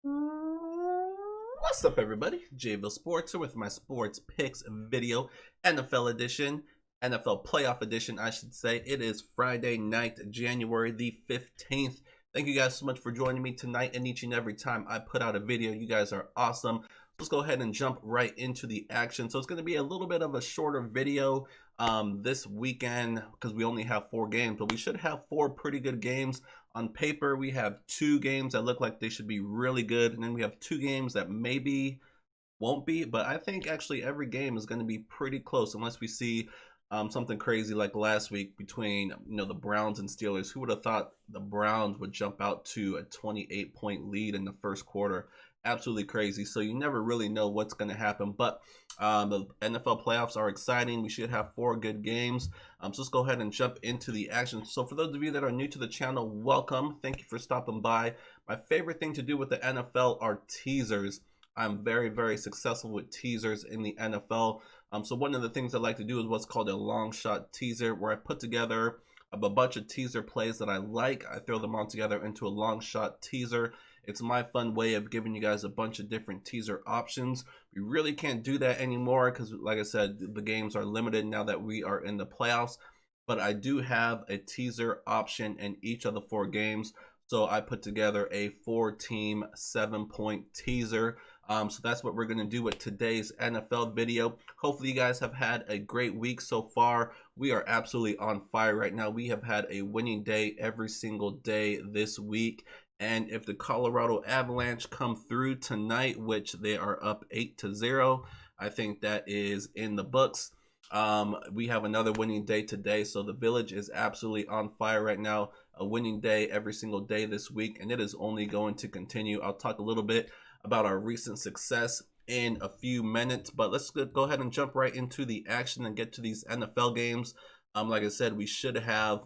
What's up, everybody? JVille Sports here with my sports picks video, NFL edition, NFL playoff edition, I should say. It is Friday night, January the 15th. Thank you guys so much for joining me tonight and each and every time I put out a video. You guys are awesome. Let's go ahead and jump right into the action. So it's going to be a little bit of a shorter video this weekend because we only have 4 games, but we should have 4 pretty good games. On paper, we have 2 games that look like they should be really good, and then we have 2 games that maybe won't be, but I think actually every game is going to be pretty close unless we see something crazy like last week between the Browns and Steelers. Who would have thought the Browns would jump out to a 28-point lead in the first quarter? Absolutely crazy. So you never really know what's going to happen, but the NFL playoffs are exciting. We should have 4 good games. So let's go ahead and jump into the action. So for those of you that are new to the channel, welcome. Thank you for stopping by. My favorite thing to do with the NFL are teasers. I'm very, very successful with teasers in the NFL. So one of the things I like to do is what's called a long shot teaser, where I put together a bunch of teaser plays that I like. I throw them all together into a long shot teaser. It's my fun way of giving you guys a bunch of different teaser options. We really can't do that anymore because, like I said, the games are limited now that we are in the playoffs. But I do have a teaser option in each of the 4 games. So I put together a 4-team 7-point teaser. So that's what we're going to do with today's NFL video. Hopefully you guys have had a great week so far. We are absolutely on fire right now. We have had a winning day every single day this week. And if the Colorado Avalanche come through tonight, which they are up 8-0, I think that is in the books. We have another winning day today, so the Village is absolutely on fire right now. A winning day every single day this week, and it is only going to continue. I'll talk a little bit about our recent success in a few minutes, but let's go ahead and jump right into the action and get to these NFL games. Like I said, we should have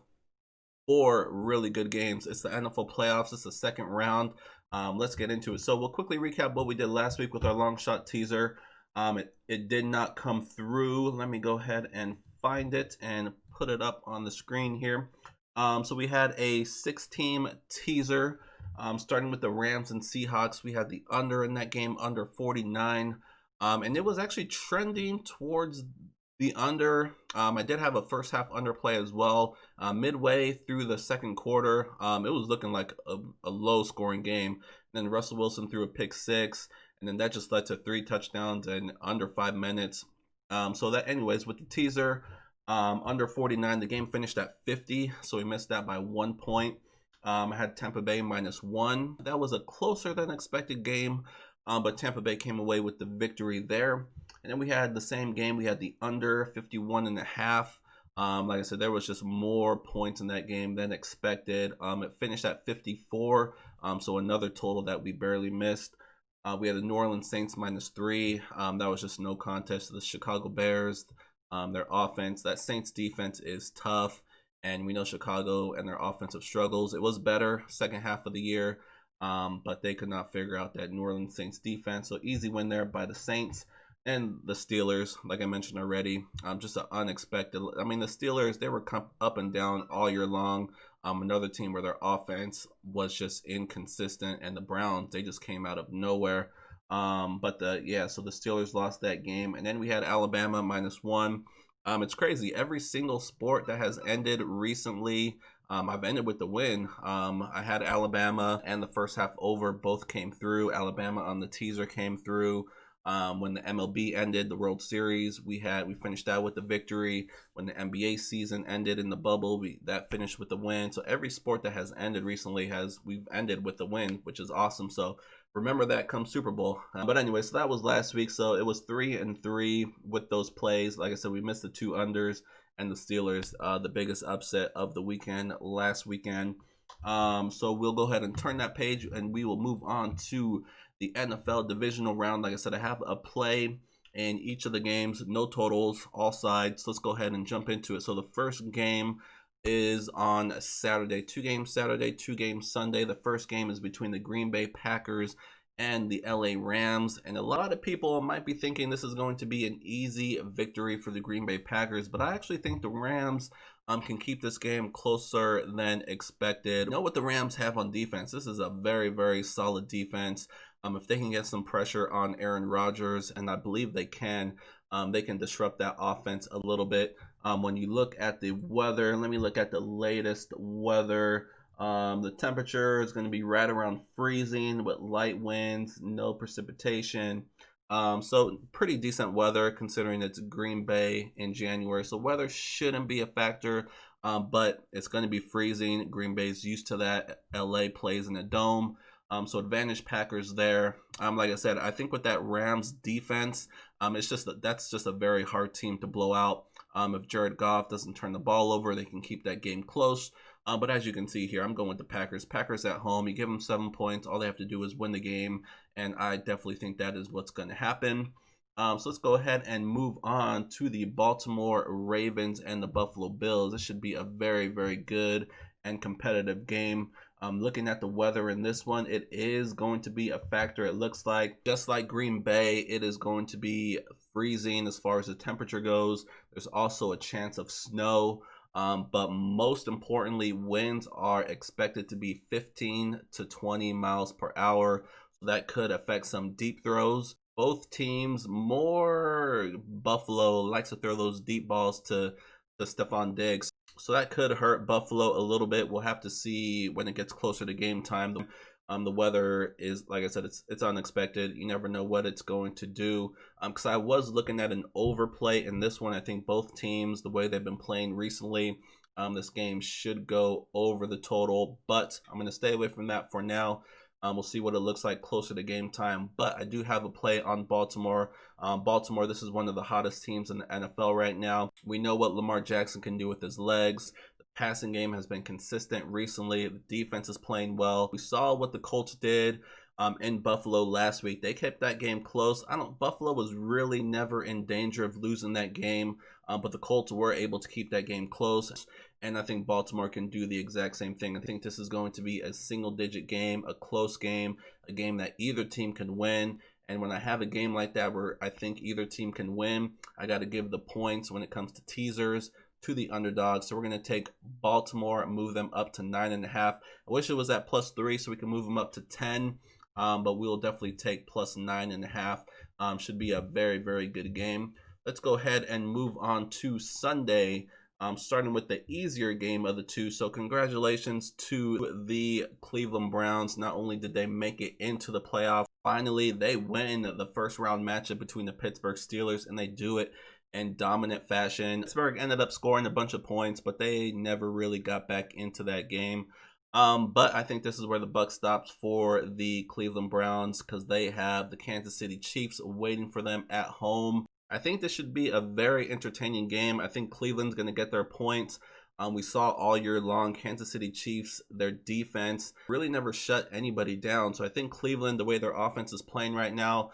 4 really good games. It's the NFL playoffs. It's the second round. Let's get into it. So we'll quickly recap what we did last week with our long shot teaser. It did not come through. Let me go ahead and find it and put it up on the screen here. So we had a 6-team teaser, starting with the Rams and Seahawks. We had the under in that game, under 49, and it was actually trending towards the under. I did have a first half underplay as well. Midway through the second quarter, it was looking like a low scoring game. And then Russell Wilson threw a pick 6, and then that just led to 3 touchdowns in under 5 minutes. So that, anyways, with the teaser, under 49, the game finished at 50, so we missed that by 1 point. I had Tampa Bay -1. That was a closer than expected game, but Tampa Bay came away with the victory there. And then we had the same game. We had the under 51.5. Like I said, there was just more points in that game than expected. It finished at 54, so another total that we barely missed. We had the New Orleans Saints -3. That was just no contest to the Chicago Bears. Their offense, that Saints defense is tough, and we know Chicago and their offensive struggles. It was better second half of the year, but they could not figure out that New Orleans Saints defense. So easy win there by the Saints. And the Steelers, like I mentioned already, just an unexpected. I mean, the Steelers, they were up and down all year long. Another team where their offense was just inconsistent, and the Browns, they just came out of nowhere. So the Steelers lost that game, and then we had Alabama -1. It's crazy. Every single sport that has ended recently, I've ended with the win. I had Alabama and the first half over, both came through. Alabama on the teaser came through. When the MLB ended, the World Series, we finished out with the victory. When the NBA season ended in the bubble, that finished with the win. So every sport that has ended recently we've ended with the win, which is awesome. So remember that come Super Bowl. But anyway, so that was last week. So it was 3-3 with those plays. Like I said, we missed the 2 unders, and the Steelers, the biggest upset of the weekend last weekend. So we'll go ahead and turn that page, and we will move on to the NFL divisional round. Like I said, I have a play in each of the games, no totals, all sides. Let's go ahead and jump into it. So the first game is on Saturday. 2 games Saturday, 2 games Sunday. The first game is between the Green Bay Packers and the LA Rams. And a lot of people might be thinking this is going to be an easy victory for the Green Bay Packers, but I actually think the Rams can keep this game closer than expected. You know what the Rams have on defense? This is a very, very solid defense. If they can get some pressure on Aaron Rodgers, and I believe they can disrupt that offense a little bit. When you look at the weather, let me look at the latest weather. The temperature is going to be right around freezing with light winds, no precipitation. So pretty decent weather considering it's Green Bay in January. So weather shouldn't be a factor, but it's going to be freezing. Green Bay's used to that. LA plays in a dome. So advantage Packers there. Like I said, I think with that Rams defense, that's just a very hard team to blow out. If Jared Goff doesn't turn the ball over, they can keep that game close. But as you can see here, I'm going with the Packers. Packers at home. You give them 7 points. All they have to do is win the game. And I definitely think that is what's going to happen. So let's go ahead and move on to the Baltimore Ravens and the Buffalo Bills. This should be a very, very good and competitive game. Looking at the weather in this one, it is going to be a factor. It looks like, just like Green Bay, it is going to be freezing as far as the temperature goes. There's also a chance of snow. But most importantly, winds are expected to be 15 to 20 miles per hour. So that could affect some deep throws. Both teams, more Buffalo likes to throw those deep balls to Stephon Diggs. So that could hurt Buffalo a little bit. We'll have to see when it gets closer to game time. The weather is, like I said, it's unexpected. You never know what it's going to do. Because I was looking at an overplay in this one. I think both teams, the way they've been playing recently, this game should go over the total. But I'm going to stay away from that for now. We'll see what it looks like closer to game time. But I do have a play on Baltimore. Baltimore, this is one of the hottest teams in the NFL right now. We know what Lamar Jackson can do with his legs. The passing game has been consistent recently. The defense is playing well. We saw what the Colts did in Buffalo last week. They kept that game close. Buffalo was really never in danger of losing that game, but the Colts were able to keep that game close. And I think Baltimore can do the exact same thing. I think this is going to be a single-digit game, a close game, a game that either team can win. And when I have a game like that where I think either team can win, I got to give the points when it comes to teasers to the underdog. So we're going to take Baltimore and move them up to 9.5. I wish it was at +3 so we can move them up to 10. But we'll definitely take plus 9.5. Should be a very, very good game. Let's go ahead and move on to Sunday. Starting with the easier game of the two. So congratulations to the Cleveland Browns. Not only did they make it into the playoffs, finally they win the first round matchup between the Pittsburgh Steelers, and they do it in dominant fashion. Pittsburgh ended up scoring a bunch of points, but they never really got back into that game. But I think this is where the buck stops for the Cleveland Browns because they have the Kansas City Chiefs waiting for them at home. I think this should be a very entertaining game. I think Cleveland's going to get their points. We saw all year long Kansas City Chiefs, their defense really never shut anybody down. So I think Cleveland, the way their offense is playing right now,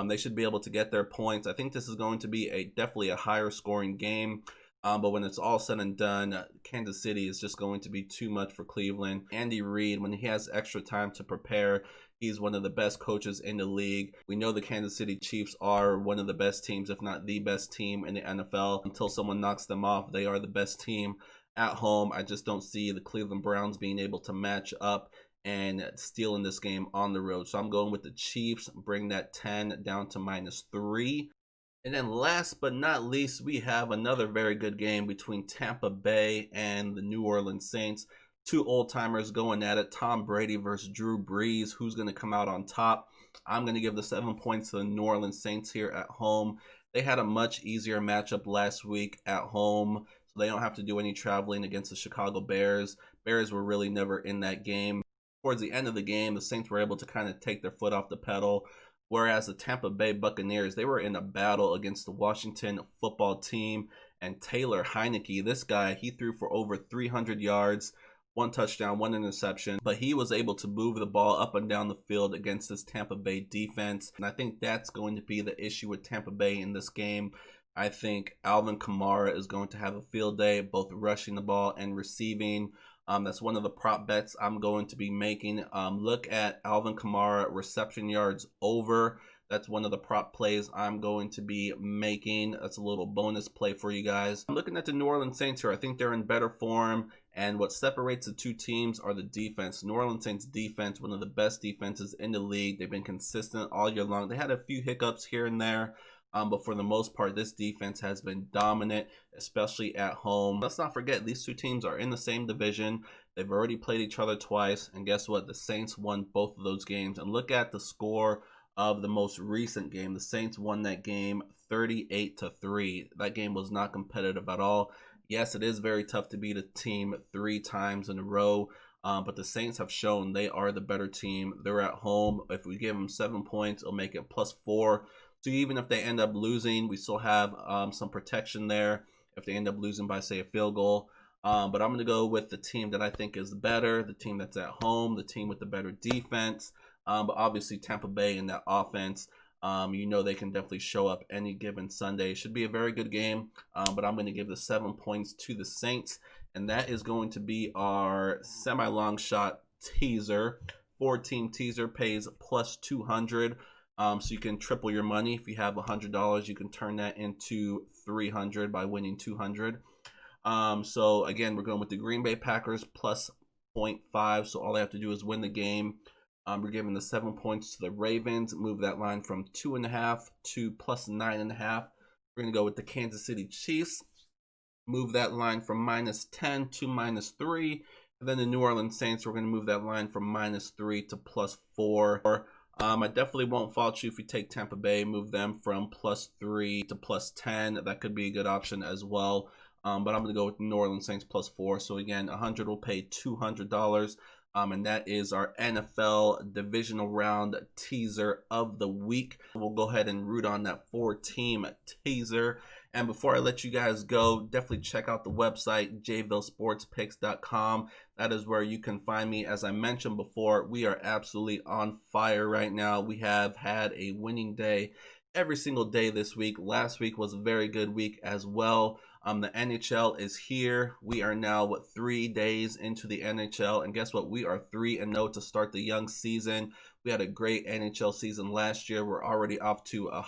they should be able to get their points. I think this is going to be definitely a higher scoring game. But when it's all said and done, Kansas City is just going to be too much for Cleveland. Andy Reid, when he has extra time to prepare, he's one of the best coaches in the league. We know the Kansas City Chiefs are one of the best teams, if not the best team in the NFL. Until someone knocks them off, they are the best team at home. I just don't see the Cleveland Browns being able to match up and stealing this game on the road. So I'm going with the Chiefs, bring that 10 down to -3. And then last but not least, we have another very good game between Tampa Bay and the New Orleans Saints. Two old-timers going at it. Tom Brady versus Drew Brees. Who's going to come out on top? I'm going to give the 7 points to the New Orleans Saints here at home. They had a much easier matchup last week at home, so they don't have to do any traveling against the Chicago Bears. Bears were really never in that game. Towards the end of the game, the Saints were able to kind of take their foot off the pedal. Whereas the Tampa Bay Buccaneers, they were in a battle against the Washington football team. And Taylor Heineke, this guy, he threw for over 300 yards, 1 touchdown, 1 interception. But he was able to move the ball up and down the field against this Tampa Bay defense. And I think that's going to be the issue with Tampa Bay in this game. I think Alvin Kamara is going to have a field day, both rushing the ball and receiving. That's one of the prop bets I'm going to be making. Look at Alvin Kamara reception yards over. That's one of the prop plays I'm going to be making. That's a little bonus play for you guys. I'm looking at the New Orleans Saints here. I think they're in better form, and what separates the two teams are the defense. New Orleans Saints defense, one of the best defenses in the league. They've been consistent all year long. They had a few hiccups here and there, but for the most part, this defense has been dominant, especially at home. Let's not forget, these two teams are in the same division. They've already played each other twice, and guess what? The Saints won both of those games. And look at the score of the most recent game. The Saints won that game 38-3. That game was not competitive at all. Yes, it is very tough to beat a team 3 times in a row, but the Saints have shown they are the better team. They're at home. If we give them 7 points, it'll make it +4. So even if they end up losing, we still have some protection there if they end up losing by, say, a field goal. But I'm going to go with the team that I think is better, the team that's at home, the team with the better defense. But obviously Tampa Bay in that offense, you know they can definitely show up any given Sunday. It should be a very good game, but I'm going to give the 7 points to the Saints. And that is going to be our semi-long shot teaser. 4-team teaser pays +200. So you can triple your money. If you have $100, you can turn that into $300 by winning $200. So again, we're going with the Green Bay Packers +0.5. So all I have to do is win the game. We're giving the 7 points to the Ravens. Move that line from 2.5 to +9.5. We're going to go with the Kansas City Chiefs. Move that line from -10 to -3. And then the New Orleans Saints, we're going to move that line from -3 to +4. I definitely won't fault you if you take Tampa Bay, move them from +3 to +10. That could be a good option as well. But I'm going to go with New Orleans Saints +4. So again, 100 will pay $200. And that is our NFL divisional round teaser of the week. We'll go ahead and root on that 4-team teaser. And before I let you guys go, definitely check out the website, JVilleSportsPicks.com. That is where you can find me. As I mentioned before, we are absolutely on fire right now. We have had a winning day every single day this week. Last week was a very good week as well. The NHL is here. We are now, 3 days into the NHL, and guess what? We are 3-0 to start the young season. We had a great NHL season last year. We're already off to a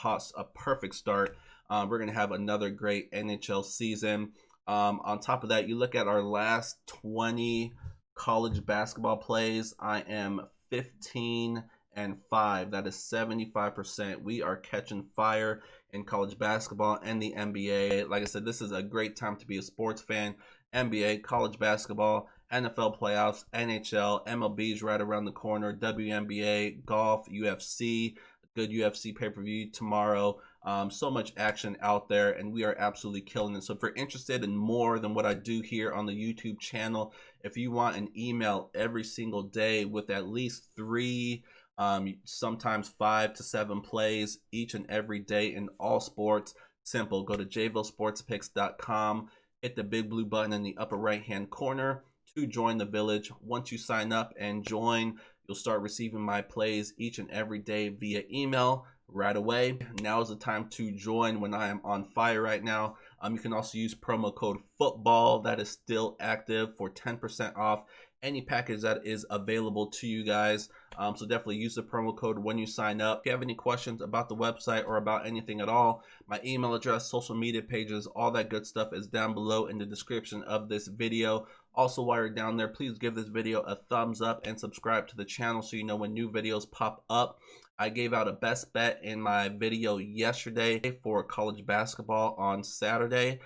perfect start. We're going to have another great NHL season. On top of that, you look at our last 20 college basketball plays. I am 15-5. That is 75%. We are catching fire in college basketball and the NBA. Like I said, this is a great time to be a sports fan. NBA, college basketball, NFL playoffs, NHL, MLB's right around the corner, WNBA, golf, UFC, good UFC pay-per-view tomorrow. So much action out there, and we are absolutely killing it. So if you're interested in more than what I do here on the YouTube channel, if you want an email every single day with at least 3, sometimes 5 to 7 plays each and every day in all sports, simple. Go to JVilleSportsPicks.com, hit the big blue button in the upper right hand corner to join the village. Once you sign up and join, you'll start receiving my plays each and every day via email right away. Now is the time to join when I am on fire right now. You can also use promo code FOOTBALL. That is still active for 10% off any package that is available to you guys. So definitely use the promo code when you sign up. If you have any questions about the website or about anything at all, my email address, social media pages, all that good stuff is down below in the description of this video. Also, while you're down there, please give this video a thumbs up and subscribe to the channel so you know when new videos pop up. I gave out a best bet in my video yesterday for college basketball on Saturday.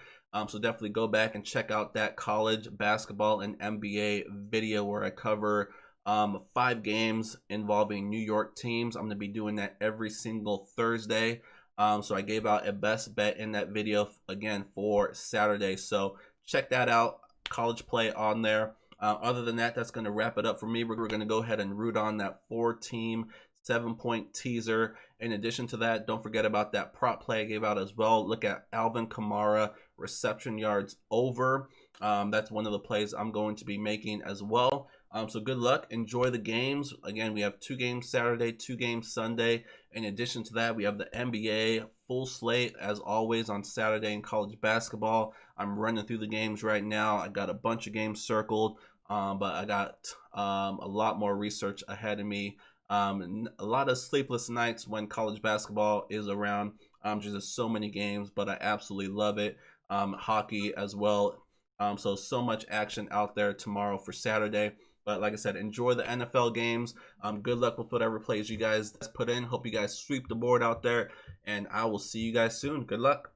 So definitely go back and check out that college basketball and NBA video where I cover 5 games involving New York teams. I'm going to be doing that every single Thursday. So I gave out a best bet in that video again for Saturday. So check that out. College play on there. Other than that, that's going to wrap it up for me. We're going to go ahead and root on that 4-team 7-point teaser. In addition to that, don't forget about that prop play I gave out as well. Look at Alvin Kamara reception yards over. That's one of the plays I'm going to be making as well. So good luck. Enjoy the games. Again, we have 2 games Saturday, 2 games Sunday. In addition to that, we have the NBA full slate as always on Saturday in college basketball. I'm running through the games right now. I got a bunch of games circled, but I got a lot more research ahead of me. A lot of sleepless nights when college basketball is around. Just so many games, but I absolutely love it. Hockey as well. So much action out there tomorrow for Saturday. But like I said, enjoy the NFL games. Good luck with whatever plays you guys put in. Hope you guys sweep the board out there, and I will see you guys soon. Good luck.